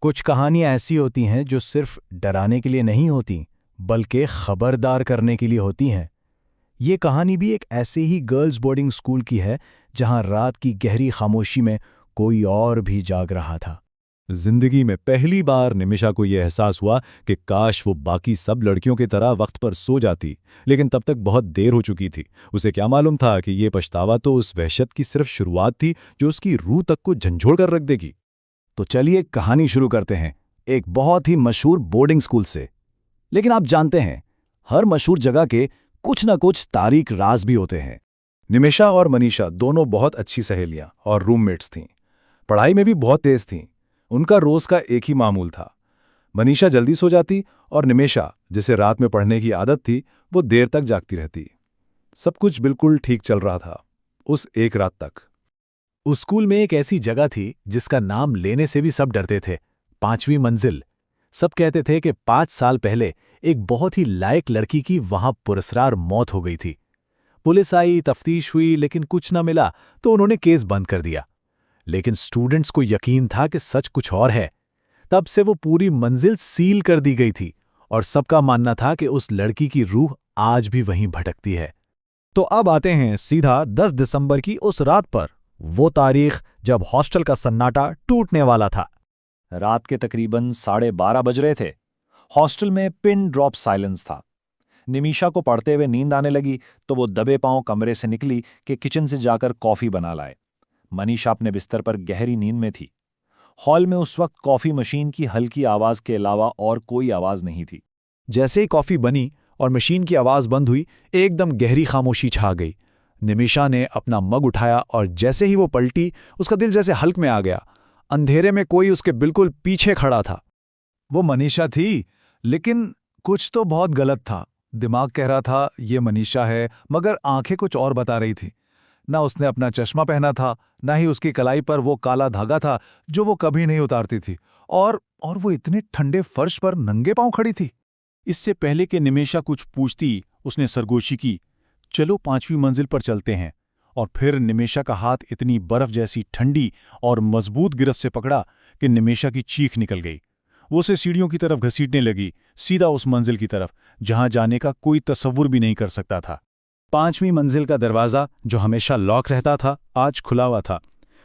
कुछ कहानियां ऐसी होती हैं जो सिर्फ डराने के लिए नहीं होती, बल्कि खबरदार करने के लिए होती हैं। ये कहानी भी एक ऐसे ही गर्ल्स बोर्डिंग स्कूल की है, जहां रात की गहरी खामोशी में कोई और भी जाग रहा था। जिंदगी में पहली बार निमिषा को यह एहसास हुआ कि काश वो बाकी सब लड़कियों की तरह वक्त पर सो जाती, लेकिन तब तक बहुत देर हो चुकी थी। उसे क्या मालूम था कि ये पछतावा तो उस वहशत की सिर्फ शुरुआत थी जो उसकी रूह तक को झंझोड़ कर रख देगी। तो चलिए कहानी शुरू करते हैं, एक बहुत ही मशहूर बोर्डिंग स्कूल से। लेकिन आप जानते हैं, हर मशहूर जगह के कुछ न कुछ तारीक राज भी होते हैं। निमिषा और मनीषा दोनों बहुत अच्छी सहेलियां और रूममेट्स थीं। पढ़ाई में भी बहुत तेज थीं। उनका रोज का एक ही मामूल था। मनीषा जल्दी सो जाती और निमिषा, जिसे रात में पढ़ने की आदत थी, वो देर तक जागती रहती। सब कुछ बिल्कुल ठीक चल रहा था, उस एक रात तक। उस स्कूल में एक ऐसी जगह थी जिसका नाम लेने से भी सब डरते थे, 5वीं मंजिल। सब कहते थे कि 5 साल पहले एक बहुत ही लायक लड़की की वहां पुरस्कार मौत हो गई थी। पुलिस आई, तफ्तीश हुई, लेकिन कुछ न मिला तो उन्होंने केस बंद कर दिया। लेकिन स्टूडेंट्स को यकीन था कि सच कुछ और है। तब से वो पूरी मंजिल सील कर दी गई थी और सबका मानना था कि उस लड़की की रूह आज भी वहीं भटकती है। तो अब आते हैं सीधा 10 दिसंबर की उस रात पर, वो तारीख जब हॉस्टल का सन्नाटा टूटने वाला था। रात के तकरीबन 12:30 बज रहे थे। हॉस्टल में पिन ड्रॉप साइलेंस था। निमिषा को पढ़ते हुए नींद आने लगी तो वो दबे पांव कमरे से निकली कि किचन से जाकर कॉफी बना लाए। मनीषा अपने बिस्तर पर गहरी नींद में थी। हॉल में उस वक्त कॉफी मशीन की हल्की आवाज के अलावा और कोई आवाज नहीं थी। जैसे ही कॉफी बनी और मशीन की आवाज बंद हुई, एकदम गहरी खामोशी छा गई। निमिषा ने अपना मग उठाया और जैसे ही वो पलटी, उसका दिल जैसे हल्क में आ गया। अंधेरे में कोई उसके बिल्कुल पीछे खड़ा था। वो मनीषा थी, लेकिन कुछ तो बहुत गलत था। दिमाग कह रहा था ये मनीषा है, मगर आंखें कुछ और बता रही थी। ना उसने अपना चश्मा पहना था, ना ही उसकी कलाई पर वो काला धागा था जो वो कभी नहीं उतारती थी, और वो इतने ठंडे फर्श पर नंगे पांव खड़ी थी। इससे पहले कि निमिषा कुछ पूछती, उसने सरगोशी की, चलो 5वीं मंजिल पर चलते हैं। और फिर निमिषा का हाथ इतनी बर्फ जैसी ठंडी और मजबूत गिरफ्त से पकड़ा कि निमिषा की चीख निकल गई। वो उसे सीढ़ियों की तरफ घसीटने लगी, सीधा उस मंजिल की तरफ जहां जाने का कोई तसव्वुर भी नहीं कर सकता था। 5वीं मंजिल का दरवाज़ा, जो हमेशा लॉक रहता था, आज खुला हुआ था।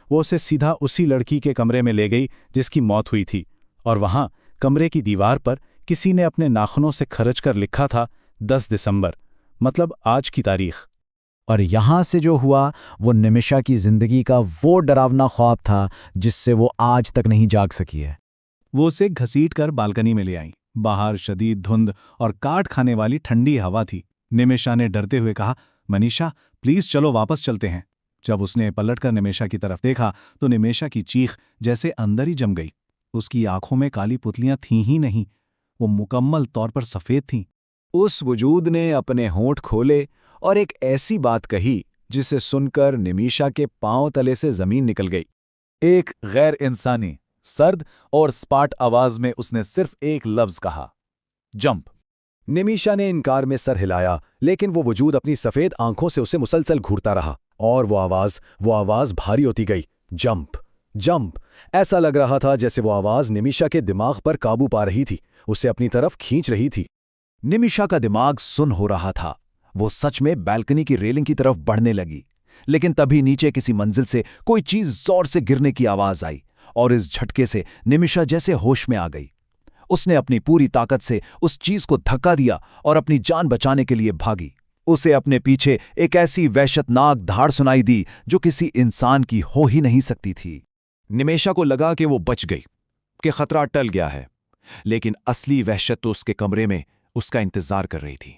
वो उसे सीधा उसी लड़की के कमरे में ले गई जिसकी मौत हुई थी। और वहां कमरे की दीवार पर किसी ने अपने नाखूनों से खरच कर लिखा था 10 दिसंबर, मतलब आज की तारीख। और यहां से जो हुआ वो निमिषा की जिंदगी का वो डरावना ख्वाब था जिससे वो आज तक नहीं जाग सकी है। वो उसे घसीट कर बालकनी में ले आई। बाहर शदीद धुंध और काट खाने वाली ठंडी हवा थी। निमिषा ने डरते हुए कहा, मनीषा प्लीज चलो, वापस चलते हैं। जब उसने पलटकर निमिषा की तरफ देखा तो निमिषा की चीख जैसे अंदर ही जम गई। उसकी आंखों में काली पुतलियां थीं ही नहीं, वो मुकम्मल तौर पर सफेद थीं। उस वजूद ने अपने होंठ खोले और एक ऐसी बात कही जिसे सुनकर निमिषा के पांव तले से जमीन निकल गई। एक गैर इंसानी, सर्द और स्पाट आवाज में उसने सिर्फ एक लफ्ज कहा, जंप। निमिषा ने इनकार में सर हिलाया, लेकिन वो वजूद अपनी सफेद आंखों से उसे मुसलसल घूरता रहा। और वो आवाज भारी होती गई, जंप जंप। ऐसा लग रहा था जैसे वो आवाज निमिषा के दिमाग पर काबू पा रही थी, उसे अपनी तरफ खींच रही थी। निमिषा का दिमाग सुन्न हो रहा था। वो सच में बैल्कनी की रेलिंग की तरफ बढ़ने लगी, लेकिन तभी नीचे किसी मंजिल से कोई चीज जोर से गिरने की आवाज आई और इस झटके से निमिषा जैसे होश में आ गई। उसने अपनी पूरी ताकत से उस चीज को धक्का दिया और अपनी जान बचाने के लिए भागी। उसे अपने पीछे एक ऐसी वहशतनाक धाड़ सुनाई दी जो किसी इंसान की हो ही नहीं सकती थी। निमिषा को लगा कि वो बच गई, कि खतरा टल गया है, लेकिन असली वहशत तो उसके कमरे में उसका इंतजार कर रही थी।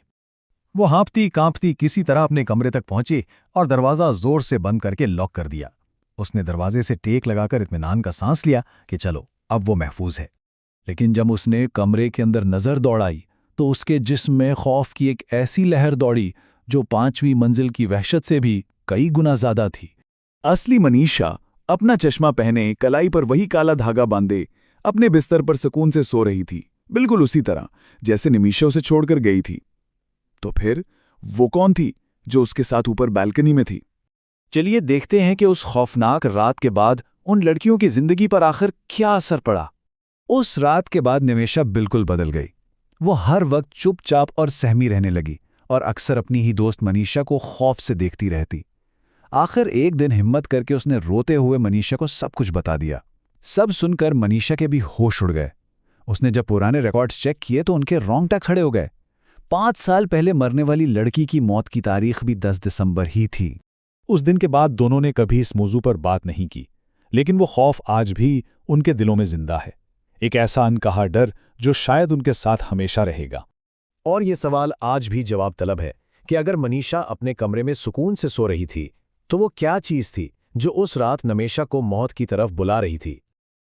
वो हाँफती कांपती किसी तरह अपने कमरे तक पहुंची और दरवाजा जोर से बंद करके लॉक कर दिया। उसने दरवाजे से टेक लगाकर इत्मीनान का सांस लिया कि चलो अब वो महफूज है। लेकिन जब उसने कमरे के अंदर नजर दौड़ाई तो उसके जिस्म में खौफ की एक ऐसी लहर दौड़ी जो 5वीं मंजिल की वहशत से भी कई गुना ज्यादा थी। असली मनीषा अपना चश्मा पहने, कलाई पर वही काला धागा बांधे, अपने बिस्तर पर सुकून से सो रही थी, बिल्कुल उसी तरह जैसे निमिषा उसे छोड़कर गई थी। तो फिर वो कौन थी जो उसके साथ ऊपर बालकनी में थी? चलिए देखते हैं कि उस खौफनाक रात के बाद उन लड़कियों की जिंदगी पर आखिर क्या असर पड़ा। उस रात के बाद निमेशा बिल्कुल बदल गई। वो हर वक्त चुपचाप और सहमी रहने लगी और अक्सर अपनी ही दोस्त मनीषा को खौफ से देखती रहती। आखिर एक दिन हिम्मत करके उसने रोते हुए मनीषा को सब कुछ बता दिया। सब सुनकर मनीषा के भी होश उड़ गए। उसने जब पुराने रिकॉर्ड्स चेक किए तो उनके रोंगटे खड़े हो गए। 5 साल पहले मरने वाली लड़की की मौत की तारीख भी 10 दिसंबर ही थी। उस दिन के बाद दोनों ने कभी इस मौजू पर बात नहीं की, लेकिन वो खौफ आज भी उनके दिलों में जिंदा है। एक ऐसा अनकहा डर जो शायद उनके साथ हमेशा रहेगा। और ये सवाल आज भी जवाब तलब है कि अगर मनीषा अपने कमरे में सुकून से सो रही थी, तो वो क्या चीज थी जो उस रात निमेशा को मौत की तरफ बुला रही थी।